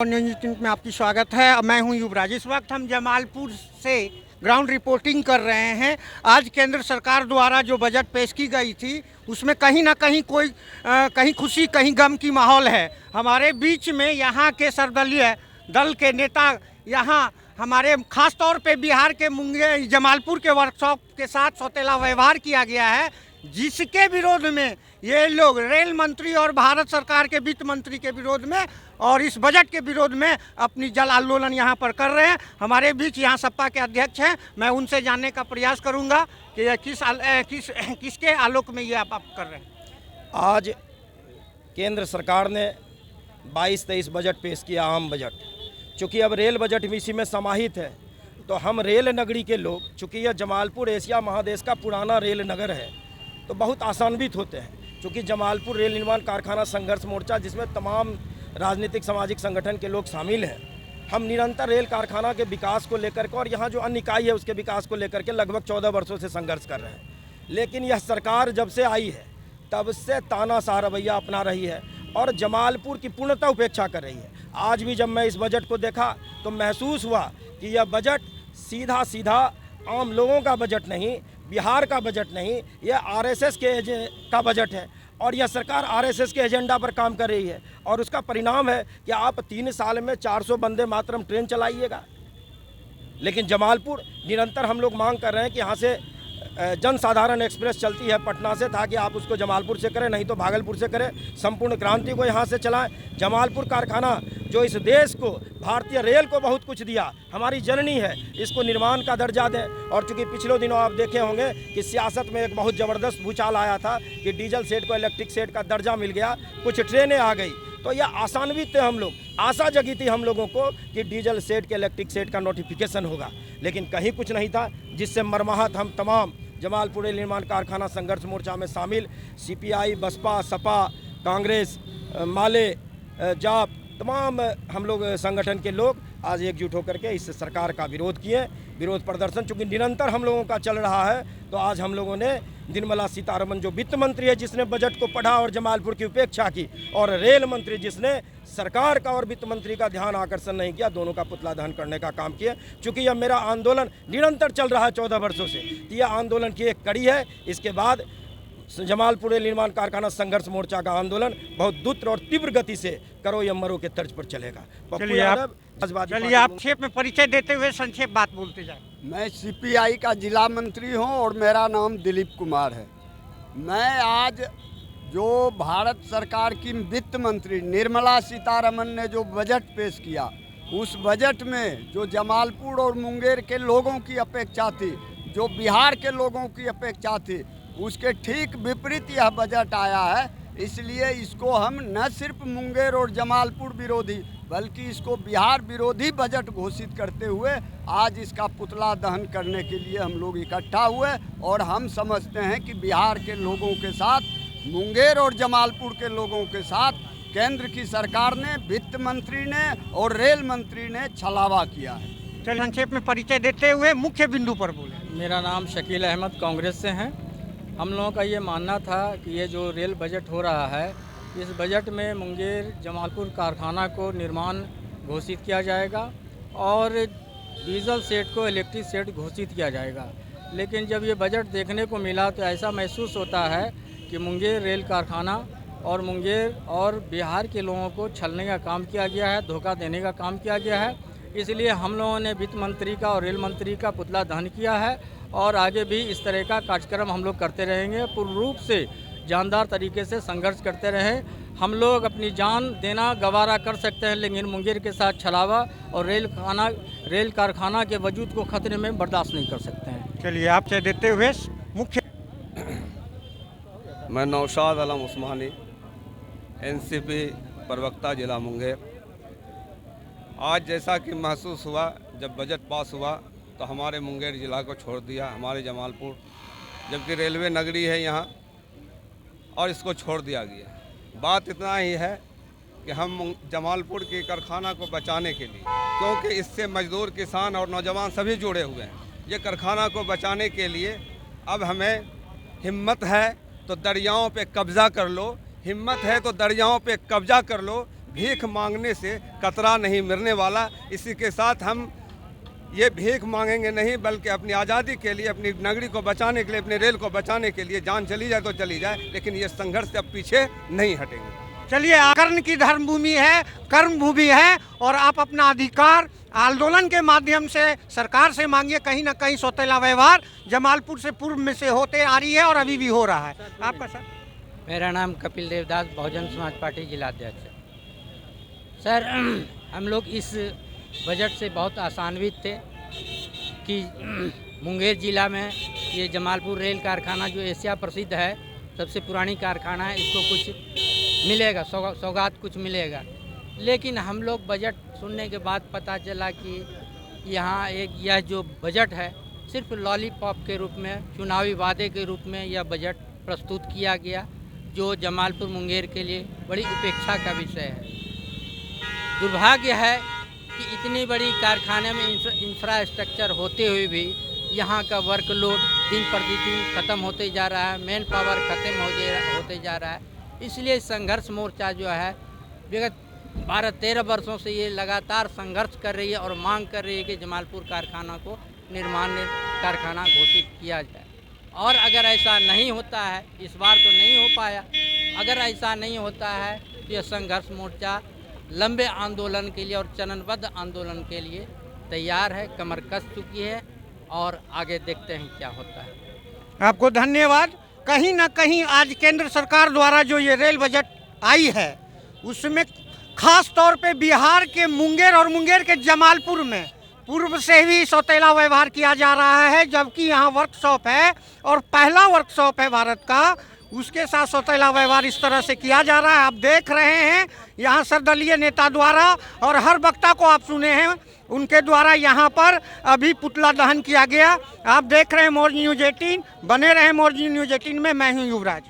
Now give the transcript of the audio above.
News में आपकी स्वागत है। मैं हूं युवराज। इस वक्त हम जमालपुर से ग्राउंड रिपोर्टिंग कर रहे हैं। आज केंद्र सरकार द्वारा जो बजट पेश की गई थी उसमें कहीं ना कहीं कहीं खुशी कहीं गम की माहौल है। हमारे बीच में यहाँ के सर्वदलीय दल के नेता यहाँ हमारे खास तौर पे बिहार के मुंगेर जमालपुर के वर्कशॉप के साथ सौतेला व्यवहार किया गया है, जिसके विरोध में ये लोग रेल मंत्री और भारत सरकार के वित्त मंत्री के विरोध में और इस बजट के विरोध में अपनी जल आंदोलन यहाँ पर कर रहे हैं। हमारे बीच यहाँ सपा के अध्यक्ष हैं, मैं उनसे जानने का प्रयास करूँगा कि यह किसके आलोक में ये आप कर रहे हैं। आज केंद्र सरकार ने 22-23 बजट पेश किया, आम बजट। चूँकि अब रेल बजट भी इसी में समाहित है, तो हम रेल नगरी के लोग, चूँकि यह जमालपुर एशिया महादेश का पुराना रेल नगर है, तो बहुत आसान्वित होते हैं। चूँकि जमालपुर रेल निर्माण कारखाना संघर्ष मोर्चा, जिसमें तमाम राजनीतिक सामाजिक संगठन के लोग शामिल हैं, हम निरंतर रेल कारखाना के विकास को लेकर के और यहाँ जो अन्य इकाई है उसके विकास को लेकर के लगभग 14 वर्षों से संघर्ष कर रहे हैं। लेकिन यह सरकार जब से आई है तब से तानाशाह रवैया अपना रही है और जमालपुर की पूर्णतः उपेक्षा कर रही है। आज भी जब मैं इस बजट को देखा तो महसूस हुआ कि यह बजट सीधा सीधा आम लोगों का बजट नहीं, बिहार का बजट नहीं, यह आरएसएस का बजट है और यह सरकार आरएसएस के एजेंडा पर काम कर रही है। और उसका परिणाम है कि आप 3 साल में 400 वंदे मातरम ट्रेन चलाइएगा। लेकिन जमालपुर निरंतर हम लोग मांग कर रहे हैं कि यहाँ से जनसाधारण एक्सप्रेस चलती है पटना से, ताकि आप उसको जमालपुर से करें, नहीं तो भागलपुर से करें। संपूर्ण क्रांति को यहाँ से चलाएं। जमालपुर कारखाना जो इस देश को, भारतीय रेल को बहुत कुछ दिया, हमारी जननी है, इसको निर्माण का दर्जा दें। और चूँकि पिछले दिनों आप देखे होंगे कि सियासत में एक बहुत ज़बरदस्त भूचाल आया था कि डीजल सेट को इलेक्ट्रिक सेट का दर्जा मिल गया, कुछ ट्रेनें आ गई, तो यह आसान्वित थे। हम लोग आशा जगी थी हम लोगों को कि डीजल सेट के इलेक्ट्रिक सेट का नोटिफिकेशन होगा, लेकिन कहीं कुछ नहीं था, जिससे मर्माहत हम तमाम जमालपुर रेल निर्माण कारखाना संघर्ष मोर्चा में शामिल सीपीआई, बसपा, सपा, कांग्रेस, माले, जाप, तमाम हम लोग संगठन के लोग आज एकजुट होकर के इस सरकार का विरोध किए। विरोध प्रदर्शन चूँकि निरंतर हम लोगों का चल रहा है, तो आज हम लोगों ने निर्मला सीतारमण जो वित्त मंत्री है, जिसने बजट को पढ़ा और जमालपुर की उपेक्षा की, और रेल मंत्री जिसने सरकार का और वित्त मंत्री का ध्यान आकर्षण नहीं किया, दोनों का पुतला दहन करने का काम किया। चूँकि यह मेरा आंदोलन निरंतर चल रहा है 14 वर्षों से, तो यह आंदोलन की एक कड़ी है। इसके बाद जमालपुर रेल निर्माण कारखाना संघर्ष मोर्चा का आंदोलन बहुत द्रुत और तीव्र गति से करो या मरो के तर्ज पर चलेगा। चलिए आप संक्षेप में परिचय देते हुए संक्षेप बात बोलते जाए। मैं सीपीआई का जिला मंत्री हूं और मेरा नाम दिलीप कुमार है। मैं आज जो भारत सरकार की वित्त मंत्री निर्मला सीतारमण ने जो बजट पेश किया, उस बजट में जो जमालपुर और मुंगेर के लोगों की अपेक्षा थी, जो बिहार के लोगों की अपेक्षा थी, उसके ठीक विपरीत यह बजट आया है। इसलिए इसको हम न सिर्फ मुंगेर और जमालपुर विरोधी, बल्कि इसको बिहार विरोधी बजट घोषित करते हुए आज इसका पुतला दहन करने के लिए हम लोग इकट्ठा हुए। और हम समझते हैं कि बिहार के लोगों के साथ, मुंगेर और जमालपुर के लोगों के साथ केंद्र की सरकार ने, वित्त मंत्री ने और रेल मंत्री ने छलावा किया है। चलिए संक्षेप में परिचय देते हुए मुख्य बिंदु पर बोले। मेरा नाम शकील अहमद, कांग्रेस से हैं। हम लोगों का ये मानना था कि ये जो रेल बजट हो रहा है, इस बजट में मुंगेर जमालपुर कारखाना को निर्माण घोषित किया जाएगा और डीजल सेट को इलेक्ट्रिक सेट घोषित किया जाएगा। लेकिन जब ये बजट देखने को मिला तो ऐसा महसूस होता है कि मुंगेर रेल कारखाना और मुंगेर और बिहार के लोगों को छलने का काम किया गया है, धोखा देने का काम किया गया है। इसलिए हम लोगों ने वित्त मंत्री का और रेल मंत्री का पुतला दहन किया है और आगे भी इस तरह का कार्यक्रम हम लोग करते रहेंगे। पूर्ण रूप से जानदार तरीके से संघर्ष करते रहें। हम लोग अपनी जान देना गवारा कर सकते हैं, लेकिन मुंगेर के साथ छलावा और रेल कारखाना के वजूद को खतरे में बर्दाश्त नहीं कर सकते हैं। चलिए आपसे देते हुए मुख्य। मैं नौशाद आलम उस्मानी, एनसीपी प्रवक्ता जिला मुंगेर। आज जैसा कि महसूस हुआ, जब बजट पास हुआ तो हमारे मुंगेर ज़िला को छोड़ दिया, हमारे जमालपुर, जबकि रेलवे नगरी है यहाँ, और इसको छोड़ दिया गया। बात इतना ही है कि हम जमालपुर के कारखाना को बचाने के लिए, क्योंकि इससे मजदूर, किसान और नौजवान सभी जुड़े हुए हैं, ये कारखाना को बचाने के लिए अब हमें हिम्मत है तो दरियाओं पे कब्ज़ा कर लो, हिम्मत है तो दरियाओं पे कब्ज़ा कर लो, भीख मांगने से कतरा नहीं मिलने वाला। इसी के साथ हम ये भीख मांगेंगे नहीं, बल्कि अपनी आज़ादी के लिए, अपनी नगरी को बचाने के लिए, अपने रेल को बचाने के लिए जान चली जाए तो चली जाए, लेकिन ये संघर्ष से अब पीछे नहीं हटेंगे। चलिए, कर्ण की धर्मभूमि है, कर्मभूमि है, और आप अपना अधिकार आंदोलन के माध्यम से सरकार से मांगिए। कहीं ना कहीं सौतेला व्यवहार जमालपुर से पूर्व में से होते आ रही है और अभी भी हो रहा है। आपका सर? मेरा नाम कपिल देवदास, बहुजन समाज पार्टी जिलाध्यक्ष है। सर, हम लोग इस बजट से बहुत आशान्वित थे कि मुंगेर ज़िला में ये जमालपुर रेल कारखाना जो एशिया प्रसिद्ध है, सबसे पुरानी कारखाना है, इसको कुछ मिलेगा, सौगात कुछ मिलेगा। लेकिन हम लोग बजट सुनने के बाद पता चला कि यहाँ यह जो बजट है सिर्फ लॉलीपॉप के रूप में, चुनावी वादे के रूप में यह बजट प्रस्तुत किया गया, जो जमालपुर मुंगेर के लिए बड़ी उपेक्षा का विषय है। दुर्भाग्य है कि इतनी बड़ी कारखाने में इंफ्रास्ट्रक्चर होते हुए भी यहाँ का वर्कलोड दिन प्रतिदिन ख़त्म होते जा रहा है, मैन पावर ख़त्म होते जा रहा है। इसलिए संघर्ष मोर्चा जो है विगत 12-13 वर्षों से ये लगातार संघर्ष कर रही है और मांग कर रही है कि जमालपुर कारखाना को निर्माण कारखाना घोषित किया जाए। और अगर ऐसा नहीं होता है, इस बार तो नहीं हो पाया, अगर ऐसा नहीं होता है तो यह संघर्ष मोर्चा लंबे आंदोलन के लिए और चरणबद्ध आंदोलन के लिए तैयार है, कमर कस चुकी है, और आगे देखते हैं क्या होता है। आपको धन्यवाद। कहीं ना कहीं आज केंद्र सरकार द्वारा जो ये रेल बजट आई है, उसमें खास तौर पे बिहार के मुंगेर और मुंगेर के जमालपुर में पूर्व से ही सौतेला व्यवहार किया जा रहा है, जबकि यहाँ वर्कशॉप है और पहला वर्कशॉप है भारत का, उसके साथ सौतेला व्यवहार इस तरह से किया जा रहा है। आप देख रहे हैं यहाँ सर्वदलीय नेता द्वारा, और हर वक्ता को आप सुने हैं उनके द्वारा यहाँ पर अभी पुतला दहन किया गया। आप देख रहे हैं मौज न्यूज़ 18, बने रहे मौज न्यूज़ 18 में। मैं हूँ युवराज।